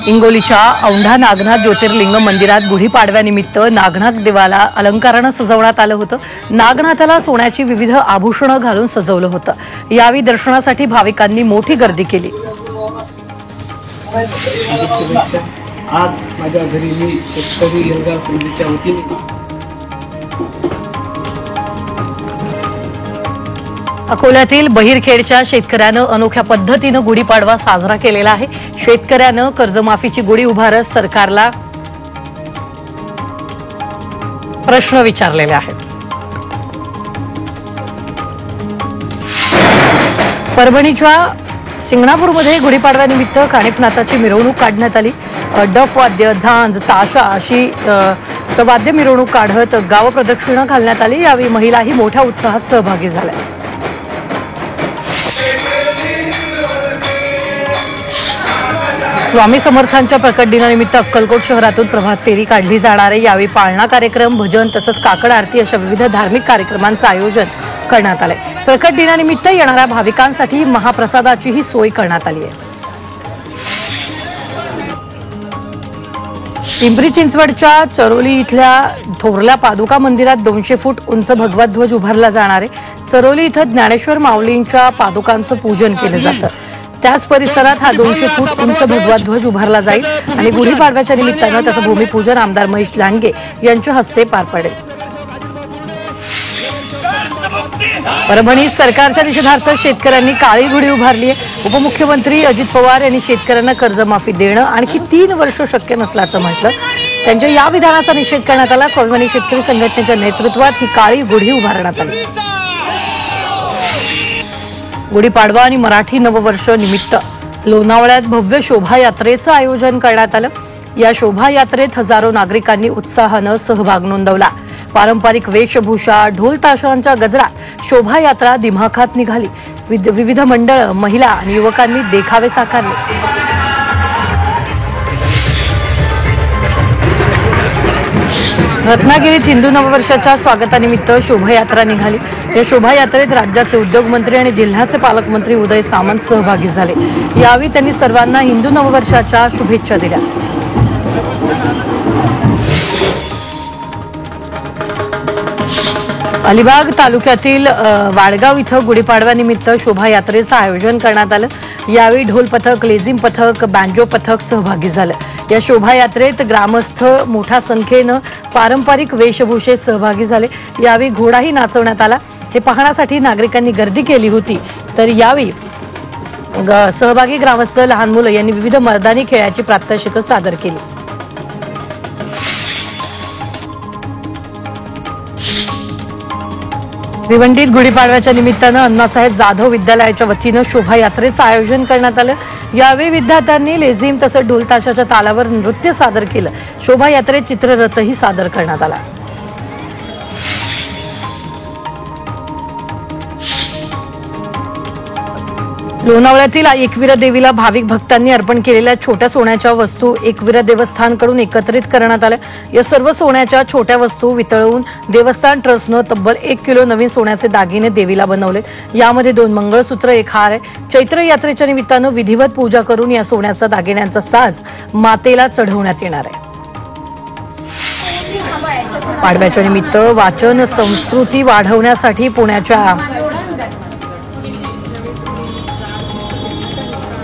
हिंगोलीच्या औंढा नागनाथ ज्योतिर्लिंग मंदिरात गुढीपाडव्यानिमित्त नागनाथ देवाला अलंकाराने सजवण्यात आलं होतं। नागनाथाला सोन्याची विविध आभूषणे घालून सजवलं होतं। यावेळी दर्शनासाठी भाविकांनी मोठी गर्दी केली। आज माझ्या घरी मी शेतकरी एल्गार समितीच्या वतीने अकोल्यातील बहिरखेडच्या शेतकऱ्यानं अनोख्या पद्धतीने गुढीपाडवा साजरा केलेला आहे। शेतकऱ्यानं कर्जमाफीची गुढी उभारत सरकारला प्रश्न विचारलेले आहेत। परभणीच्या सिंगणापूरमध्ये गुढीपाडव्यानिमित्त काणिफनाथाची मिरवणूक काढण्यात आली। डफ वाद्य, झांज, ताशा अशी वाद्य मिरवणूक काढत गाव प्रदक्षिणा घालण्यात आली। यावेळी महिलाही मोठ्या उत्साहात सहभागी झाल्या। स्वामी समर्थांच्या प्रकट दिनानिमित्त अक्कलकोट शहरातून प्रभात फेरी काढली जाणार आहे। यावेळी पाळणा कार्यक्रम, भजन तसंच काकड आरती अशा विविध धार्मिक कार्यक्रमांचं आयोजन करण्यात आलंय। प्रकट दिनानिमित्त येणाऱ्या भाविकांसाठी महाप्रसादाचीही सोय करण्यात आली आहे। पिंपरी चिंचवडच्या चरोली इथल्या थोरल्या पादुका मंदिरात 200 फूट उंच भगवा ध्वज उभारला जाणार आहे। चरोली इथं ज्ञानेश्वर माऊलींच्या पादुकांचं पूजन केलं जातं। त्याच परिसरात हा 200 फूट उंच भगवा ध्वज उभारला जाईल आणि गुढीपाडव्याच्या निमित्तानं त्याचं भूमिपूजन आमदार महेश लांडगे यांच्या हस्ते पार पडेल। परभणीत सरकारच्या निषेधार्थ शेतकऱ्यांनी काळी गुढी उभारली आहे। उपमुख्यमंत्री अजित पवार यांनी शेतकऱ्यांना कर्जमाफी देणं आणखी 3 वर्ष शक्य नसल्याचं म्हटलं। त्यांच्या या विधानाचा निषेध करण्यात आला। स्वाभिमानी शेतकरी संघटनेच्या नेतृत्वात ही काळी गुढी उभारण्यात आली। गुढीपाडवा आणि मराठी नववर्ष निमित्त लोणावळ्यात भव्य शोभायात्रेचं आयोजन करण्यात आलं। या शोभायात्रेत हजारो नागरिकांनी उत्साहानं सहभाग नोंदवला। पारंपरिक वेशभूषा, ढोल ताशांच्या गजरात शोभायात्रा दिमाखात निघाली। विविध मंडळ, महिला आणि युवकांनी देखावे साकारले। रत्नागिरीत हिंदू नववर्षाच्या स्वागतानिमित्त शोभायात्रा निघाली। या शोभायात्रेत राज्याचे उद्योगमंत्री आणि जिल्ह्याचे पालकमंत्री उदय सामंत सहभागी झाले। यावेळी त्यांनी सर्वांना हिंदू नववर्षाच्या शुभेच्छा दिल्या। अलिबाग तालुक्यातील वाडगाव इथं गुढीपाडव्यानिमित्त शोभायात्रेचं आयोजन करण्यात आलं। यावेळी ढोल पथक, लेझिम पथक, बँजो पथक सहभागी झालं। या शोभायात्रेत ग्रामस्थ मोठ्या संख्येनं पारंपरिक वेशभूषेत सहभागी झाले। यावेळी घोडाही नाचवण्यात आला। हे पाहण्यासाठी नागरिकांनी गर्दी केली होती। तर यावेळी सहभागी ग्रामस्थ, लहान मुलं यांनी विविध मैदानी खेळाची प्रात्यक्षिकं सादर केली। भिवंडीत गुढीपाडव्याच्या निमित्तानं अण्णासाहेब जाधव विद्यालयाच्या वतीनं शोभायात्रेचं आयोजन करण्यात आलं। यावेळी विद्यार्थ्यांनी लेझिम तसंच ढोल ताशाच्या तालावर नृत्य सादर केलं। शोभायात्रेत चित्ररथही सादर करण्यात आला। लोणावळ्यातील एकविरा देवीला भाविक भक्तांनी अर्पण केलेल्या छोट्या सोन्याच्या वस्तू एकविरा देवस्थानकडून एकत्रित करण्यात आल्या। या सर्व सोन्याच्या छोट्या वस्तू वितळवून देवस्थान ट्रस्टनं तब्बल 1 किलो नवीन सोन्याचे दागिने देवीला बनवले। यामध्ये 2 मंगळसूत्र, 1 हार आहे। चैत्र यात्रेच्या निमित्तानं विधिवत पूजा करून या सोन्याचा दागिन्यांचा साज मातेला चढवण्यात येणार आहे। पाडव्याच्या निमित्त वाचन संस्कृती वाढवण्यासाठी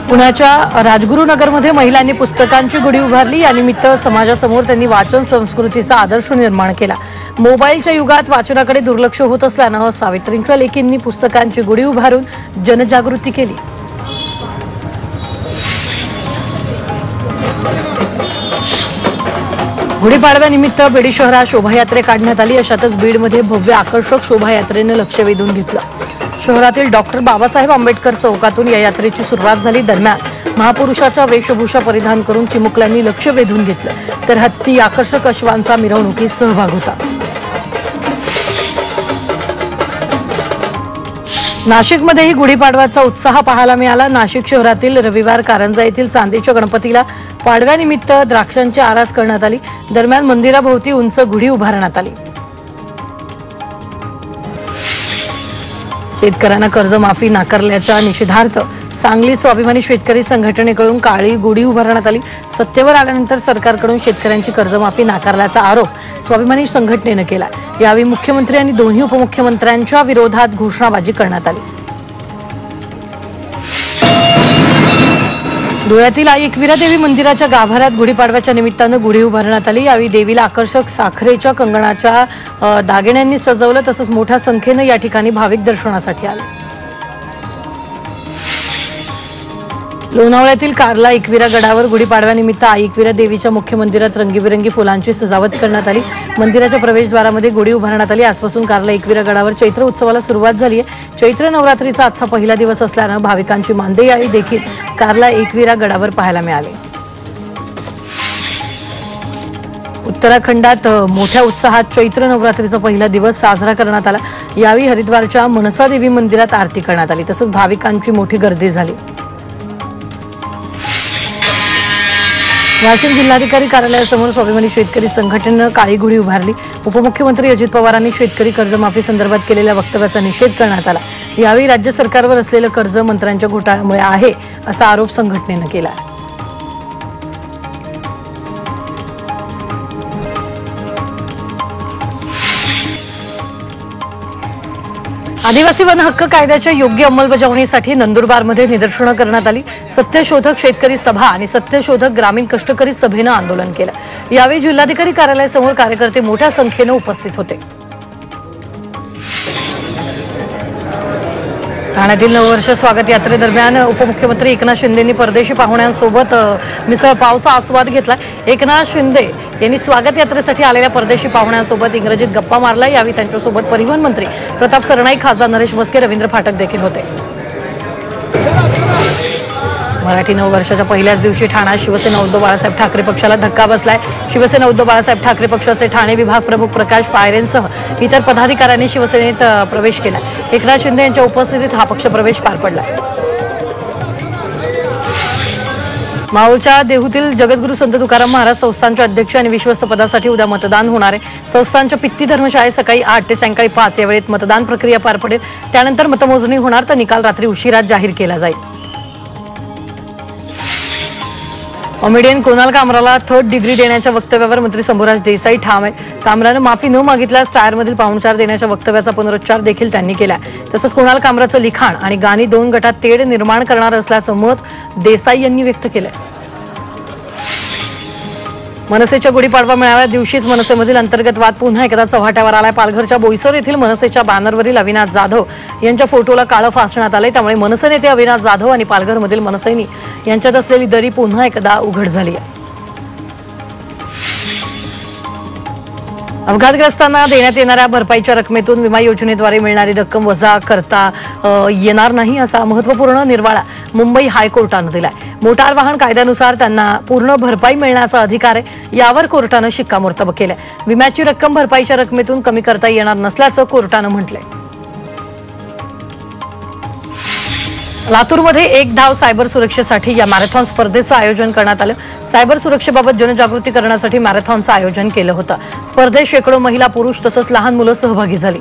पुण्याच्या राजगुरुनगरमध्ये महिलांनी पुस्तकांची गुढी उभारली। या निमित्त समाजासमोर त्यांनी वाचन संस्कृतीचा आदर्श निर्माण केला। मोबाईलच्या युगात वाचनाकडे दुर्लक्ष होत असल्यानं सावित्रींच्या लेकींनी पुस्तकांची गुढी उभारून जनजागृती केली। गुढीपाडव्यानिमित्त बीड शहरात शोभायात्रा काढण्यात आली। अशातच बीडमध्ये भव्य आकर्षक शोभायात्रेने लक्ष वेधून घेतलं। शहरातील डॉक्टर बाबासाहेब आंबेडकर चौकातून या यात्रेची सुरुवात झाली। दरम्यान महापुरुषाच्या वेशभूषा परिधान करून चिमुकल्यांनी लक्ष वेधून घेतलं। तर हत्ती, आकर्षक अश्वांचा मिरवणुकीत सहभाग होता। नाशिकमध्येही गुढीपाडव्याचा उत्साह पाहायला मिळाला। नाशिक शहरातील रविवार कारंजा येथील चांदीच्या गणपतीला पाडव्यानिमित्त द्राक्षांची आरास करण्यात आली। दरम्यान मंदिराभोवती उंच गुढी उभारण्यात आली। शेतकऱ्यांना कर्जमाफी नाकारल्याच्या निषेधार्थ सांगली स्वाभिमानी शेतकरी संघटनेकडून काळी गुढी उभारण्यात आली। सत्तेवर आल्यानंतर सरकारकडून शेतकऱ्यांची कर्जमाफी नाकारल्याचा आरोप स्वाभिमानी संघटनेने केला। यावेळी मुख्यमंत्री आणि दोन्ही उपमुख्यमंत्र्यांच्या विरोधात घोषणाबाजी करण्यात आली। धुळ्यातील आई एकविरा देवी मंदिराच्या गाभाऱ्यात गुढीपाडव्याच्या निमित्तानं गुढी उभारण्यात आली। यावेळी देवीला आकर्षक साखरेच्या कंगणाच्या दागिन्यांनी सजवलं, तसंच मोठ्या संख्येनं या ठिकाणी भाविक दर्शनासाठी आले। लोणावळ्यातील कार्ला एकविरा गडावर गुढीपाडव्यानिमित्त आई एकविरा देवीच्या मुख्य मंदिरात रंगीबेरंगी फुलांची सजावट करण्यात आली। मंदिराच्या प्रवेशद्वारामध्ये गुढी उभारण्यात आली। आजपासून कार्ला एकविरा गडावर चैत्र उत्सवाला सुरुवात झाली आहे। चैत्र नवरात्रीचा आजचा पहिला दिवस असल्यानं भाविकांची मांदेयाळी देखील कार्ला एकविरा गडावर पाहायला मिळाली। उत्तराखंडात मोठ्या उत्साहात चैत्र नवरात्रीचा पहिला दिवस साजरा करण्यात आला। यावेळी हरिद्वारच्या मनसा देवी मंदिरात आरती करण्यात आली, तसंच भाविकांची मोठी गर्दी झाली। वाशिम जिल्हाधिकारी कार्यालयासमोर स्वाभिमानी शेतकरी संघटनेनं काळी गुढी उभारली। उपमुख्यमंत्री अजित पवारांनी शेतकरी कर्जमाफी संदर्भात केलेल्या वक्तव्याचा निषेध करण्यात आला। यावेळी राज्य सरकारवर असलेलं कर्ज मंत्र्यांच्या घोटाळ्यामुळे आहे असा आरोप संघटनेनं केला। आदिवासी वन हक्क कायद्याच्या योग्य अंमलबजावणीसाठी नंदुरबारमध्ये निदर्शनं करण्यात आली। सत्यशोधक शेतकरी सभा आणि सत्यशोधक ग्रामीण कष्टकरी सभेनं आंदोलन केलं। यावेळी जिल्हाधिकारी कार्यालयासमोर कार्यकर्ते मोठ्या संख्येनं उपस्थित होते। ठाण्यातील नववर्ष स्वागत यात्रेदरम्यान उपमुख्यमंत्री एकनाथ शिंदेंनी परदेशी पाहुण्यांसोबत मिसळ पावचा आस्वाद घेतला। एकनाथ शिंदे यांनी स्वागत यात्रेसाठी आलेल्या परदेशी पाहुण्यांसोबत इंग्रजीत गप्पा मारला। यावेळी त्यांच्यासोबत परिवहन मंत्री प्रताप सरनाईक, खासदार नरेश मस्के, रवींद्र फाटक देखील होते। मराठी नववर्षाच्या पहिल्याच दिवशी ठाण्यात शिवसेना उद्धव बाळासाहेब ठाकरे पक्षाला धक्का बसलाय। शिवसेना उद्धव बाळासाहेब ठाकरे पक्षाचे ठाणे विभाग प्रमुख प्रकाश पायरेंसह इतर पदाधिकाऱ्यांनी शिवसेनेत प्रवेश केला। एकनाथ शिंदे यांच्या उपस्थितीत हा पक्ष प्रवेश पार पडला। माऊळच्या देहूतील जगद्गुरू संत तुकाराम महाराज संस्थानचे अध्यक्ष आणि विश्वस्त पदासाठी उद्या मतदान होणार आहे। संस्थानच्या पित्ती धर्मशाळेत सकाळी 8 ते सायंकाळी 5 या वेळेत मतदान प्रक्रिया पार पडेल। त्यानंतर मतमोजणी होणार, तर निकाल रात्री उशिरात जाहीर केला जाईल। कॉमेडियन कुणाल कामराला 3rd डिग्री देण्याच्या वक्तव्यावर मंत्री शंभूराज देसाई ठाम आहे। कामरानं माफी न मागितल्यास टायरमधील पाहुणचार देण्याच्या वक्तव्याचा पुनरुच्चार देखील त्यांनी केला। तसंच कुणाल कामराचं लिखाण आणि गाणी 2 गटात तेढ निर्माण करणार असल्याचं मत देसाई यांनी व्यक्त केलंय। मनसेच्या गुढीपाडवा मेळाव्या दिवशीच मनसेमधील अंतर्गत वाद पुन्हा एकदा चव्हाट्यावर आलाय। पालघरच्या बोईसर येथील मनसेच्या बॅनरवरील अविनाश जाधव यांच्या फोटोला काळं फासण्यात आलंय। त्यामुळे मनसे नेते अविनाश जाधव आणि पालघरमधील मनसैनी यांच्यात असलेली दरी पुन्हा एकदा उघड झाली आहे। अपघातग्रस्तांना देण्यात येणाऱ्या भरपाईच्या रकमेतून विमा योजनेद्वारे मिळणारी रक्कम वजा करता येणार नाही असा महत्त्वपूर्ण निर्वाळा मुंबई हायकोर्टानं दिलाय। मोटार वाहन कायद्यानुसार त्यांना पूर्ण भरपाई मिळण्याचा अधिकार आहे। यावर कोर्टानं शिक्कामोर्तब केलंय। विम्याची रक्कम भरपाईच्या रकमेतून कमी करता येणार नसल्याचं कोर्टानं म्हटलंय। लातूरमध्ये एक धाव सायबर सुरक्षेसाठी या मॅरेथॉन स्पर्धेचं आयोजन करण्यात आलं। सायबर सुरक्षेबाबत जनजागृती करण्यासाठी मॅरेथॉनचं आयोजन केलं होतं। स्पर्धेत शेकडो महिला, पुरुष तसंच लहान मुलं सहभागी झाली।